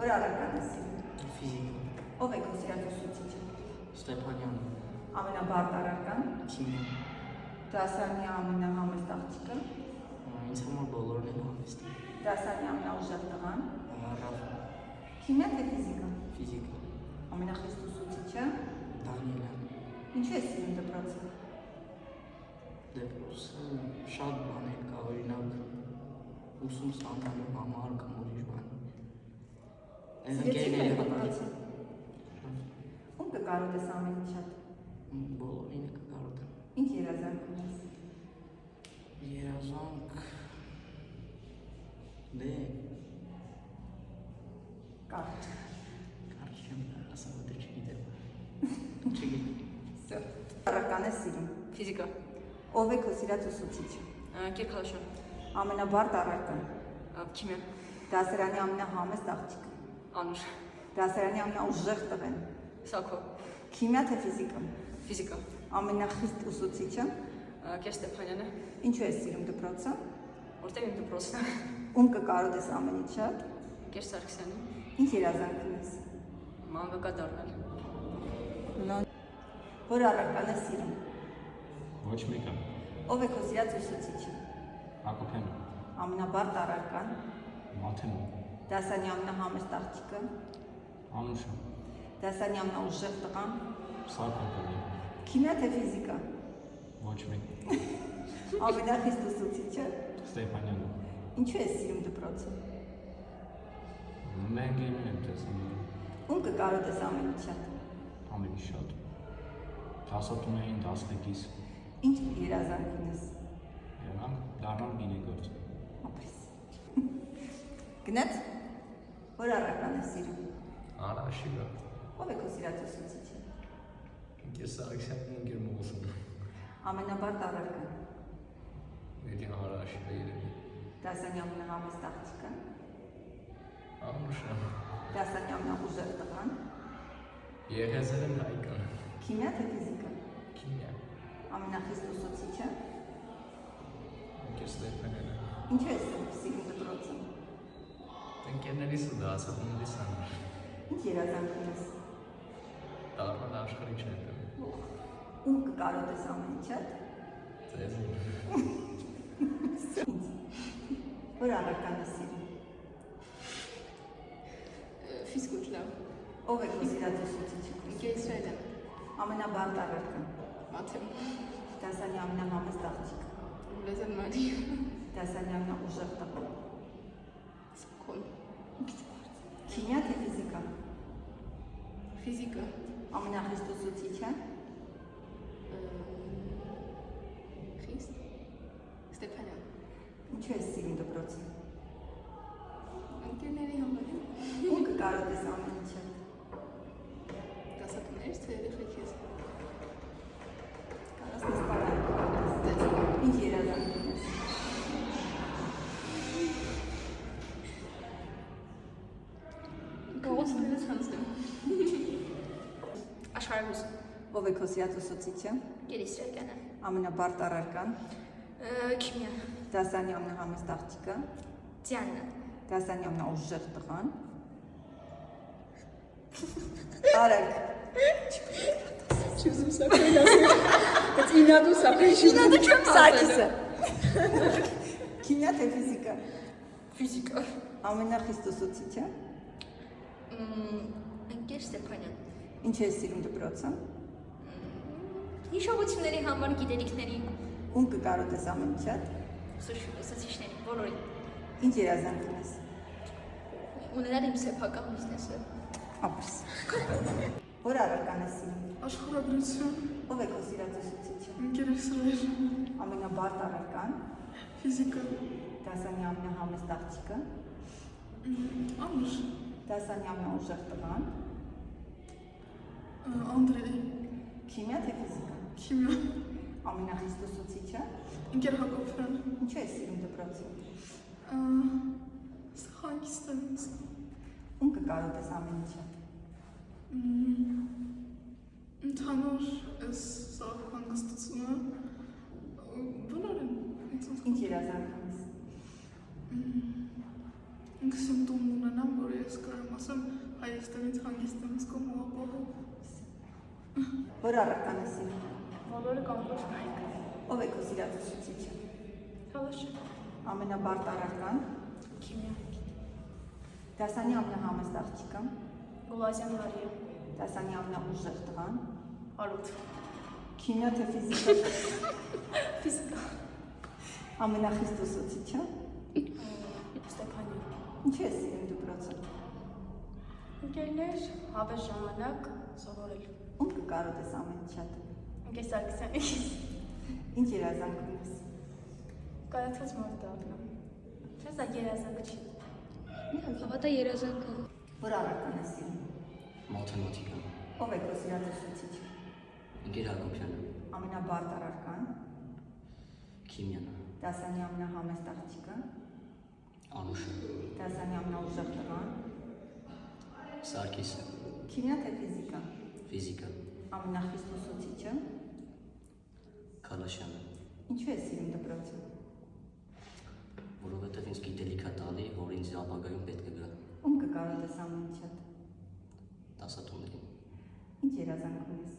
Որ առարկան ես սիրում։ Ֆիզիկա։ Ով է քո սիրած ուսուցիչը։ Ստեփանյանը։ Ամենաբարդ առարկան։ Քիմիա։ Դասարանի ամենահամեստ աղջիկը։ Ինձ համար բոլորն են համեստ։ Դասարանի ամենաուժեղ տղան։ Ռաֆ։ Քիմիա թե ֆիզիկա։ Ֆիզիկա։ Ամենախիստ ուսուցիչը։ Դանիելյան։ Ինչու ես սիրում դպրոցը։ Դեպոսը շատ բաներ կա, օրինակ ուսում ստանալու համար կամ ուրիշ բան։ Սիրեցիք եք դպրոցը։ Ում կկարոտես ամեն ինչ շատ։ Բոլորին կկարոտեմ։ Ինչ երազանք ունես։ Երազանք դե Կարճ։ կարճ չեմ ասա, որ չգիտեմ։ Չգիտեմ։ Всё։ Առարկան ես սիրում։ Ֆիզիկա։ Ով է քո սիրած ուսուցիչը։ Կերքալաշան։ Ամենաբարդ առարկան։ Քիմիա։ Դասարանի ամենահամեստ աղջիկը։ Անուշ։ Դասարանի ամենաուժեղ տղեն։ Սակո։ Քիմիա թե ֆիզիկա։ Ֆիզիկա։ Ամենախիստ ուսուցիչը։ Կեր Ստեփանյանը։ Ինչու ես սիրում դպրոցը։ Որտեղ իմ դպրոցն է։ Ում կկարոտես ամեն ինչ շատ։ Կեր Սարգսյանի։ Ինչ երազանք ունես։ Մանկակա դառնալ։ Որ առարկան ես սիրում։ Ոչ մեկը։ Ով է քո սիրած ուսուցիչը։ Հակոբյանը։ Ամենաբարդ առարկան։ Մաթեմը։ Դասարանի ամենահամեստ աղջիկը։ Անուշը։ Դասարանի ամենաուժեղ տղան։ Սարգսյանը։ Քիմիա թե ֆիզիկա։ Ոչ մեկը։ Ամենախիստ ուսուցիչը։ Ստեփանյանը։ Ինչու ես սիրում դպրոցը։ Մենք եմ տեսնում Ում կկարոտես ամեն ինչ շատ։ ամեն ինչ շատ։ Դասատուներին 11-ից Ինչ երազանք ունես։ եղանք դառնալ գինեգործ։ Ապրես։ Գնաց։ Որ առարկան ես սիրում։ Արաշիվը։ Ով է քո սիրած ուսուցիչը։ Ինքեր Սարգսյանն ու ինքեր Մոսոնը։ Ամենաբարդ առարկան։ Դե Արաշիվը երևի։ Դասարանի ամենահամեստ աղջիկը։ Անուշը։ Դասարանի ամենաուժեղ տղան։ Եղեզերն Հայկան։ Քիմիա թե ֆիզիկա։ Քիմիա։ Ամենախիստ ուսուցիչը։ Ինքեր Ստեփանյանը։ Ինչու ես սիրում դպրոցը։ Ընկերներիս ու դասատուներիս համար։ Ինչ երազանք ունես։ Դառնալ աշխարհի չեմպիոն։ Ում կկարոտես ամեն ինչ շատ։ Ձեզ։ Որ առարկան ես սիրում։ Ֆիզկուլտուրա։ Ով է քո սիրած ուսուցիչը։ Կեր Իսրայելյան։ Ամենաբարդ առարկան։ Մաթեմ։ Դասարանի ամենահամեստ աղջիկը։ Լեզան Մարի։ Դասարանի ամենաուժեղ տղան։ Սակոն։ Քիմիա թե ֆիզիկա։ Ֆիզիկա։ Ամենախիստ ուսուցիչը։ Խիստ։ Ստեփանյան։ Ինչու ես սիրում դպրոցը։ Ընկերների համար։ Ում կկարոտես ամեն ինչ շատ։ Դասատուներից թե երեխեքից։ Կարաս նստարան կկարոտես։ Ինչ երազանք ունես։ Գողոցներից հանձնեմ։ Աշխարհուս։ Ով է քո սիրած ուսուցիչը։ Կեր Իսրայելյանը։ Ամենաբարդ առարկան։ Քիմիա։ Դասարանի ամենահամեստ աղջիկը։ Ձյաննը։ Դասարանի ամենաուժեղ տղան։ Արագ։ Չուզում սակայն ասել։ Բայց ինադու սակայն Ինադու չեմ Սարգիսը։ Քիմիա թե ֆիզիկա։ Ֆիզիկա։ Ամենախիստ ուսուցիչը։ Ընկեր Ստեփանյան։ Ինչ ես սիրում դպրոցը։ Հիշողությունների համար գիտելիքների Ում կկարոտես ամեն ինչ շատ։ ուսուցիչների բոլորին։ Ինչ երազանք ունես։ Ունենալ իմ սեփական բիզնեսը։ Ապրես։ Որ առարկան ես սիրում։ Աշխարհագրություն, Ով է քո սիրած ուսուցիչը։ ընկեր Իսրայել, Ամենաբարդ առարկան։ ֆիզիկա, Դասարանի ամենահամեստ աղջիկը։ Անուշ, Դասարանի ամենաուժեղ տղան։ Անդրեյ, Քիմիա թե ֆիզիկա։ քիմիա, Ամենախիստ ուսուցիչը։ ընկեր Հակոբյան, Ինչու ես սիրում դպրոցը։ Սխանգիստանից, Ում կկարոտես ամեն ինչ շատ։ ընդհանուր այս սաղքանգստությունը, բոլորին, Ինչ երազանք ունես։ ինքս իմ տուն ունենամ, որ ես կարամ ասեմ Հայաստանից հանգիստ եմ զգում ու ապահով։ Որ առարկան է սիրում։ Բոլորը կամ ոչ մեկ։ Ով է քո սիրած ուսուցիչը։ Քալաշը։ Ամենաբարդ առարկան։ Քիմիա։ Դասանի ամենահամեստ աղջիկը։ Գոլազյան Մարիա։ Դասանի ամենաուժեղ տղան։ Արութ։ Քիմիա թե ֆիզիկա։ Ֆիզիկա։ Ամենախիստ ուսուցիչը։ Ստեփանին։ Ինչ է սիրում դպրոցը։ Ընկերներ, հավես ժամանակ սովորել։ Ում կկարոտես ամեն շատ։ Ընկեր Սարգսյանից։ Ինչ երազանք ունես։ Կարացած մարդ դառնամ։ Չէ՞ սա երազանք չի։ Հավատա երազանքը։ Որ առարկան է սիրում։ Մաթեմատիկա, Ով է քո սիրած ուսուցիչը։ Ընկեր Հակոբյանը, Ամենաբարդ առարկան։ քիմիան, Դասանի ամենահամեստ աղջիկը։ Անուշը, Դասանի ամենաուժեղ տղան։ Սարգիսը, Քիմիա թե ֆիզիկա։ ֆիզիկա, Ամենախիստ ուսուցիչը։ Քալաշյանը, Ինչու է սիրում դպրոցը։ որովհետև ինձ գիտելիք է տալի, որ ինձ ապագայում պետք է գա Ում կկարոտես ամեն շատ։ դասատուներին, Ինչ երազանք ունես։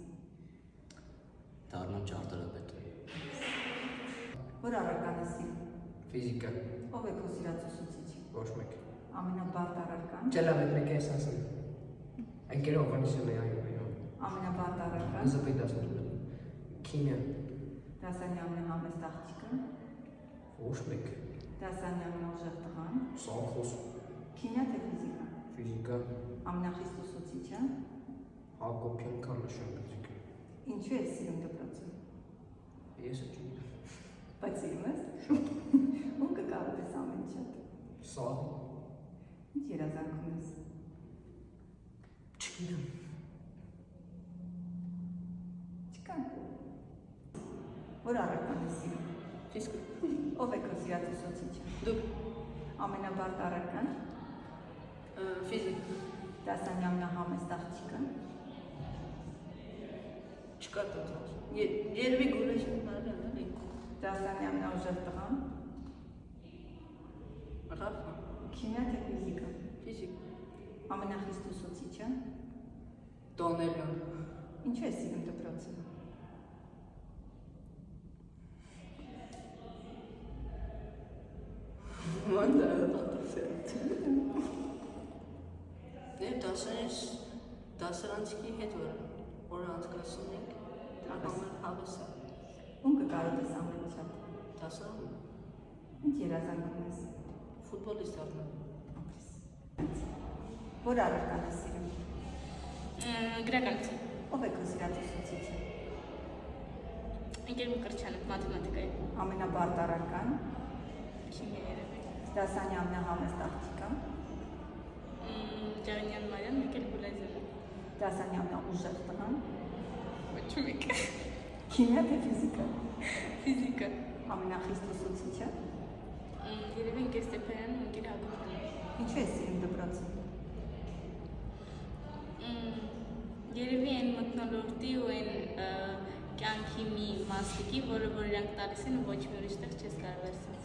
դառնամ ճարտարապետ, Որ առարկան է սիրում։ Ֆիզիկա, Ով է քո սիրած ուսուցիչը։ ոչ մեկ։ Ամենաբարդ առարկան։ Ճելավետ մեկ ես ասեմ։ Ընկերով անիսեմ է այո։ Ամենաբարդ առարկան։ Զպետ ասում։ Քիմիա, Դասանի ամենահամեստ աղջիկը։ ոչ մեկ։ Դասանի ամենաուժեղ տղան։ Սանխոս, Քիմիա թե ֆիզիկա։ ֆիզիկա, Ամենախիստ ուսուցիչը։ Հակոբյան Քալաշյան ֆիզիկա։ Ինչու է սիրում դպրոցը։ Ես չգիտեմ։ Բայց սիրում ես։ Ում կկարոտես ամեն շատ։ Սա Ինչ երազանք ունես։ չգիտեմ։ Չկան։ Որ առարկան է սիրում։ Ֆիզիկա։ Ով է քո սիրած ուսուցիչը։ Դուք։ Ամենաբարդ առարկան։ Ֆիզիկա։ Դասանի ամենահամեստ աղջիկը։ Չկա դասած։ Երևի գոլազյան Մարիան էլի։ Դասանի ամենաուժեղ տղան։ Ռաֆա։ Քիմիա թե ֆիզիկա։ Ֆիզիկա։ Ամենախիստ ուսուցիչը։ Տոնելյան։ Ինչու է սիրում դպրոցը։ Մանდა պատասխան։ Դե դասարանցիքի հետ որ անցկացնում ենք, համար հավեսա։ Ում կկարոտես ամեն շատ։ Դասարան Ինչ երազանք ունես։ ֆուտբոլիստ դառնամ։ Որ առարկան է սիրում։ Գրականություն։ Ով է քո սիրած ուսուցիչը։ Ընկեր Մկրտչյանը մաթեմատիկայի։ Ամենաբարդ առարկան։ Քիմիա երևի։ Դասանի ամենահամեստ աղջիկը։ Ջավանյան Մարիան, ընկեր Գոլազյանը։ Դասանի ամենաուժեղ տղան։ Ոչ մեկ։ Քիմիա թե ֆիզիկա։ Ֆիզիկա։ Ամենախիստ ուսուցիչը։ Երևի ընկեր Ստեփանյանը, ընկեր Հակոբյանը։ Ինչու է սիրում դպրոցը։ Երևի այն մթնոլորտի ու այն կյանքի մի մասնիկի, որը որ իրանք տալիս են ու ոչ մի ուրիշ տեղ չես կարող ասած։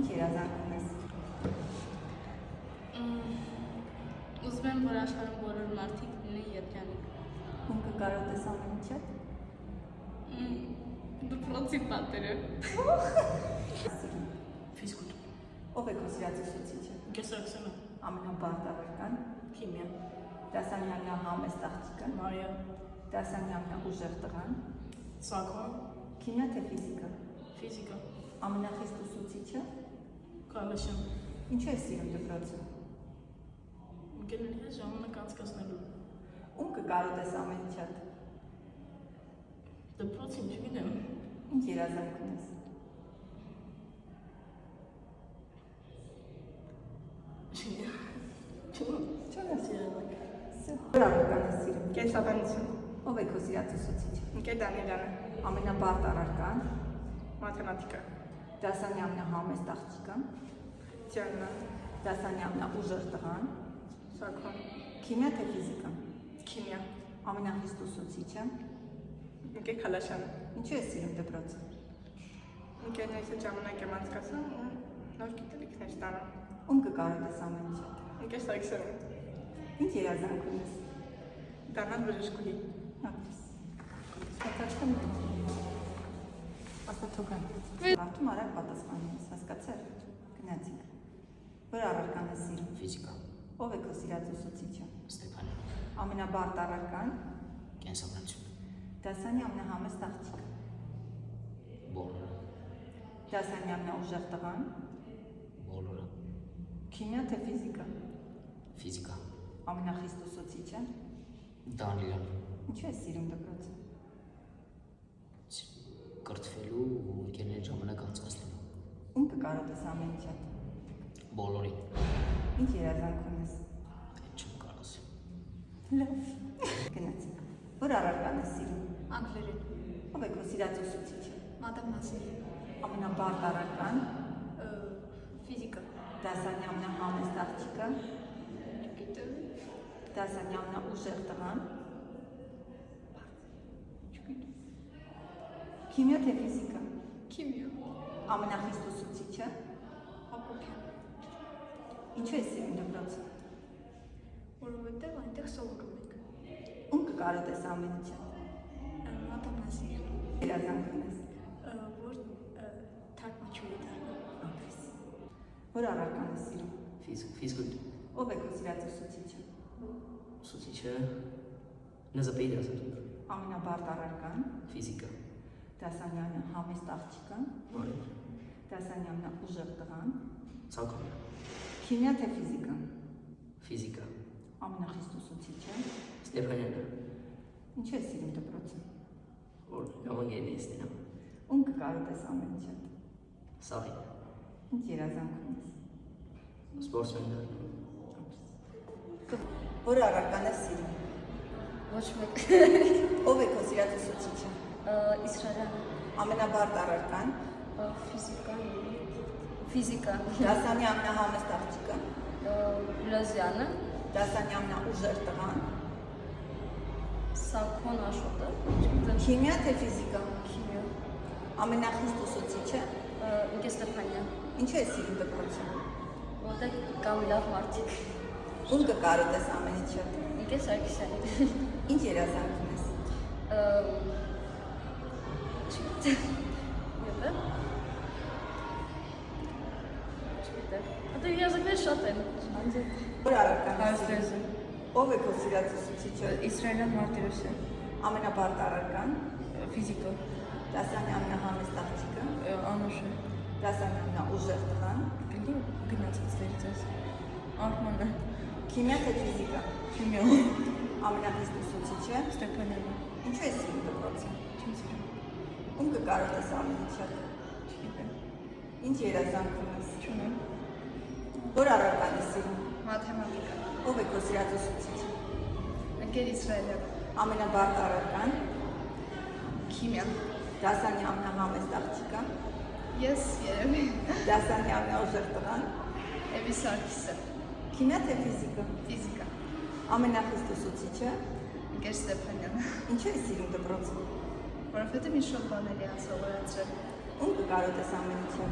Ինչ երազանք ունես։ Ուզում եմ, որ աշխարհում բոլոր մարդիկ լինեն երջանիկ։ Ում կկարոտես ամեն շատ։ Դպրոցի պատերը։ ֆիզկուտ, Ով է քո սիրած ուսուցիչը։ Ընկեր Սարգսյանը։ Ամենաբարդ առարկան։ Քիմիա։ Դասանի ամենահամեստ աղջիկը։ Մարիա։ Դասանի ամենաուժեղ տղան։ Սակոն։ Քիմիա թե ֆիզիկա։ Ֆիզիկա։ Ամենախիստ ուսուցիչը։ Քալաշյան։ Ինչու է սիրում դպրոցը։ Ընկերների հետ ժամանակ անցկացնելու։ Ում կկարոտես ամեն շատ։ Դպրոցին չգիտեմ։ Ինչ երազանք ունես։ Որ առարկան է սիրում։ Կենսաբանություն։ Ով է քո սիրած ուսուցիչը։ Ընկեր Դանիելյանը։ Ամենաբարդ առարկան։ Մաթեմատիկա։ Դասանի ամենահամեստ աղջիկը։ Տիանա։ Դասանի ամենաուժեղ տղան։ Սակոն։ Քիմիա թե ֆիզիկա։ Քիմիա։ Ամենախիստ ուսուցիչը։ Ընկեր Քալաշյանը։ Ինչու է սիրում դպրոցը։ Ընկերների հետ ժամանակ եմ անցկացնում ու Նոր գիտելիքներ տարա։ Ում կկարոտես ամեն ինչը։ Ընկեր Սարգսյանը։ Ինչ երազանք ունես։ Դառնալ բժշկուհի։ Հակտես։ Ստացածքն է։ Աստաթոքան։ Արդում արագ պատասխանես, հասկացել։ Գնացինք։ Որ առարկան է սիրում։ Ֆիզիկա, Ով է քո սիրած ուսուցիչը։ Ստեփանյան, Ամենաբարդ առարկան։ կենսաբանություն, Դասանի ամենահամեստ աղջիկը։ բոլորը, Դասանի ամենաուժեղ տղան։ բոլորը, Քիմիա թե ֆիզիկա։ ֆիզիկա, Ամենախիստ ուսուցիչը։ Դանիելյան, Ինչու ես սիրում դպրոցը։ կրթվելու ու ընկերների ժամանակ անցկացնելու, Ում կկարոտես ամեն ինչը։ բոլորի, Ինչ երազանք ունես։ այդ չեմ կարող ասել, Լավ։ Գնացինք։ Որ առարկան է սիրում։ Անգլերեն։ Ով է քո սիրած ուսուցիչը։ Մաթեմատիկա։ Ամենաբարդ առարկան։ Ֆիզիկա։ Դասանի ամենահամեստ աղջիկը։ Գիտեմ։ Դասանի ամենաուժեղ տղան։ Քիմիա թե ֆիզիկա։ Քիմիա։ Ամենախիստ ուսուցիչը։ Հակոբյան։ Ինչու ես սիրում դպրոցը։ Որովհետև այնտեղ սովորում ենք։ Ում կկարոտես ամեն ինչը։ Մաթեմատիկա։ Երազանք ունես։ Որ թարգմանչուհի դառնամ։ Որ առարկան է սիրում։ ֆիզիկա, Ով է քո սիրած ուսուցիչը։ ուսուցիչը, նզապեի դասատուր, Ամենաբարդ առարկան։ ֆիզիկա, Դասանի ամենահամեստ աղջիկը։ բարև, Դասանի ամենաուժեղ տղան։ ցանկալի, Քիմիա թե ֆիզիկա։ ֆիզիկա, Ամենախիստ ուսուցիչը։ Ստեփանյանը, Ինչու ես սիրում դպրոցը։ որ համագերն է ստենամ, Ում կկարոտես ամեն ինչը։ սաղի, Ինչ երազանք ունես։ սպորտսմեն դառնամ, Որ առարկան է սիրում։ Ոչ մեկ։ Ով է քո սիրած ուսուցիչը։ Իսրայելյան, Ամենաբարդ առարկան։ ֆիզիկա, Դասանի ամենահամեստ աղջիկը։ Լազյանը, Դասանի ամենաուժեղ տղան։ Սակոն Աշոտը, Քիմիա թե ֆիզիկա։ քիմիա, Ամենախիստ ուսուցիչը։ Ինգե Ստեփանյան, Ինչու ես սիրում դպրոցը։ որտեղ կան լավ մարդիկ, Ում կկարոտես ամեն ինչը։ Ինգե Սարգսյանը, Ինչ երազանք ունես։ չգիտեմ, Ատո երազանքներ շատ են, Որ առարկան է սիրում։ Հայաստանյան, Ով է քո սիրած ուսուցիչը։ Իսրայելյան Մարտիրոսյան, Ամենաբարդ առարկան։ ֆիզիկա, Դասանի ամենահամեստ աղջիկը։ Անուշը, Դասանի ամենաուժեղ տղան։ գնացած վերցած, Արմանը, Քիմիա թե ֆիզիկա։ քիմիա, Ամենախիստ ուսուցիչը։ Ստեփանյանը, Ինչու ես սիրում դպրոցը։ չեմ սիրում, Ում կկարոտես ամեն ինչը։ չգիտեմ, Ինչ երազանք ունես։ չունեմ, Որ առարկան է սիրում։ Մաթեմատիկա։ Ով է քո սիրած ուսուցիչը։ Ընկեր Իսրայելյան։ Ամենաբարդ առարկան։ Քիմիա։ Դասանի ամենահամեստ աղջիկը։ Ես երևի։ Դասանի ամենաուժեղ տղան։ Էվի Սարգսը։ Քիմիա թե ֆիզիկա։ Ֆիզիկա։ Ամենախիստ ուսուցիչը։ Ընկեր Ստեփանյանը։ Ինչու ես սիրում դպրոցը։ Որովհետև ինձ շատ բաներ են սովորեցրել։ Ում կկարոտես ամեն ինչը։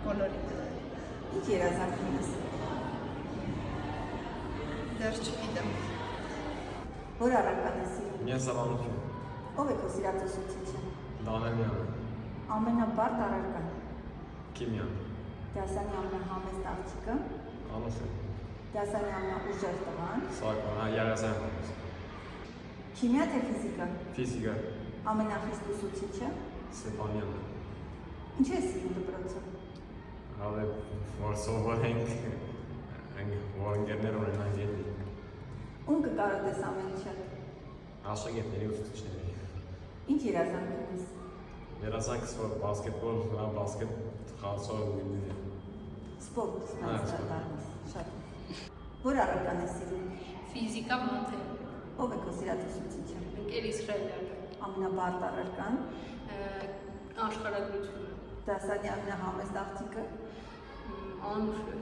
Բոլորին։ Ինչ երազանք ունես։ Դեռ չգիտեմ։ Որ առարկան է սիրում։ Կենսաբանություն, Ով է քո սիրած ուսուցիչը։ Դանիելյանը, Ամենաբարդ առարկան։ քիմիա, Դասանի ամենահամեստ աղջիկը։ Անուշը, Դասանի ամենաուժեղ տղան։ Սակոն, երազանք, Քիմիա թե ֆիզիկա։ ֆիզիկա, Ամենախիստ ուսուցիչը։ Ստեփանյանը, Ինչու ես սիրում դպրոցը։ հալը որ սովորենք, որ ընկերներ ունենանք երբի, Ում կկարոտես ամեն ինչը։ աշակերտների ուսուցիչների, Ինչ երազանք ունես։ երազանքս որ բասկետբոլ, բասկետ խաղացող լինի, Սպորտ սպորտ։ դառնաս։ Շատ։ Որ առարկան է սիրում։ ֆիզիկա, մաթ, Ով է քո սիրած ուսուցիչը։ ընկեր Իսրայելյան, Ամենաբարդ առարկան։ աշխարհագրություն, Դասանի ամենահամեստ աղջիկը։ Անուշը,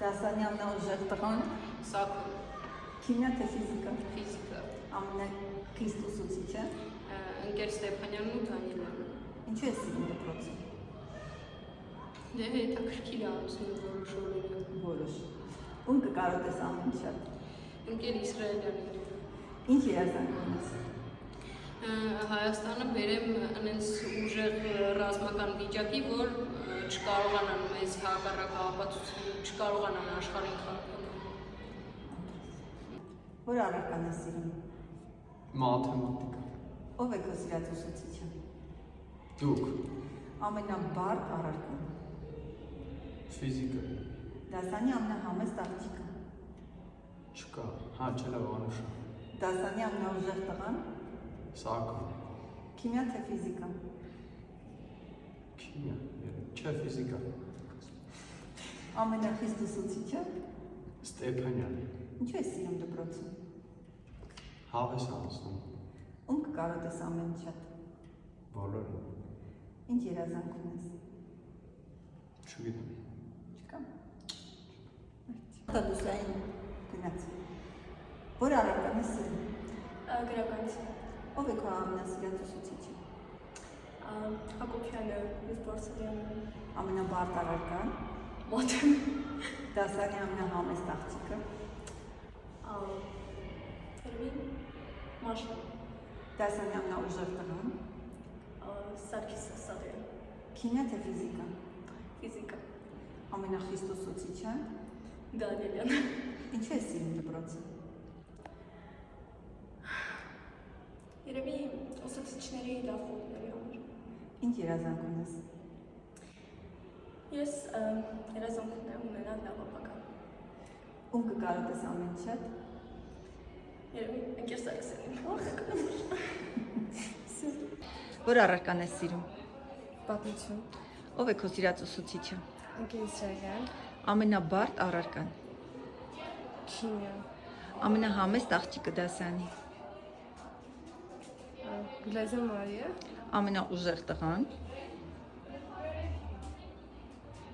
Դասանի ամենաուժեղ տղան։ Սակոն, Քիմիա թե ֆիզիկա։ ֆիզիկա, Ամենախիստ ուսուցիչը։ ընկեր Ստեփանյանն ու Դանիելյանը, Ինչու ես սիրում դպրոցը։ Դե հետաքրքիր է ամուսինը որոշ օրերը։ Որոշ։ Ում կկարոտես ամեն շատ։ Ընկեր Իսրայելյանին։ Ինչ երազանք ունես։ Հայաստանը բերեմ այնպես ուժեղ ռազմական վիճակի, որ չկարողանան մեզ հակառակ ապացուցել, չկարողանան աշխարհին խաղալ։ Որ առարկան ես սիրում։ Մաթեմատիկա։ Ով է քո սիրած ուսուցիչը։ Դուք։ Ամենաբարդ առարկան։ Ֆիզիկա։ Դասանի ամենահամեստ աղջիկը։ Չկա։ Հա, չելավ անուշը։ Դասանի ամենաուժեղ տղան։ Սակո։ Քիմիա թե ֆիզիկա։ Քիմիա։ Չէ, ֆիզիկա։ Ամենախիստ ուսուցիչը։ Ստեփանյան։ Ինչու ես սիրում դպրոցում։ Հավես անցնում։ Ում կկարոտես ամեն շատ։ Բոլորը։ Ինչ երազանք ունես։ Չգիտեմ։ Չկա։ Տադուսային գնաց։ Որ առարկան ես սիրում։ Գրականություն։ Ով է քո ամենասիրած ուսուցիչը։ Հակոբյանը, Բորսալյանը։ Ամենաբարդ առարկան։ Մոդեմ։ Դասանի ամենահամեստ աղջիկը։ Երևի Մաշա։ Դասանի ամենաուժեղ տղան։ Սարգիս Սարյան։ Քիմիա թե ֆիզիկա։ Ֆիզիկա։ Ամենախիստ ուսուցիչը։ Դանիելյանը։ Ինչու ես սիրում դպրոցը։ Երևի ուսուցիչների լավությունների համար։ Ինչ երազանք ունես։ Ես երազանք ունեմ ունենալ լավ ապագա։ Ում կկարոտես ամեն շատ։ Երևի ընկեր Սարգսյանին։ Որ առարկան ես սիրում։ Պատմություն։ Ով է քո սիրած ուսուցիչը։ Ընկեր Իսրայելյան։ Ամենաբարդ առարկան։ Քիմիա։ Ամենահամեստ աղջիկը դասանի։ Գլազյան Մարիա։ Ամենաուժեղ տղան։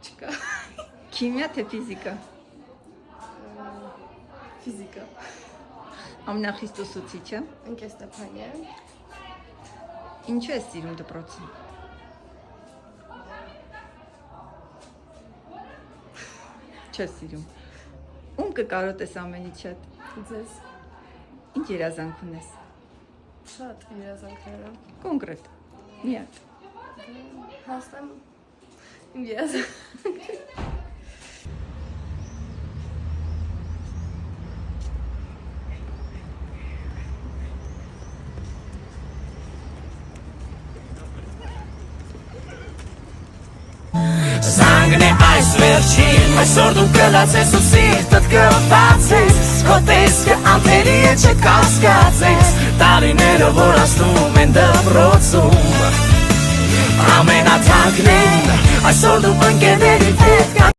Չկա։ Քիմիա թե ֆիզիկա։ Ֆիզիկա։ Ամենախիստ ուսուցիչը։ Ընկեր Ստեփանյան։ Ինչու ես սիրում դպրոցը։ Չես սիրում։ Ում կկարոտես ամենից շատ։ Ձեզ։ Ինչ երազանք ունես։ Շատ երազանքներ եմ։ Կոնկրետ։ Միակ։ Հասնեմ իմ երազանք։ Զանգն է այս վերջին, այսօր դու կլացես ու սիրտդ կվացես, քո տեսքը անթերի է չկասկածես, տարիները որ ասնում են դպրոցում, ամենաթանկն են, այսօր դու ընկերների հետ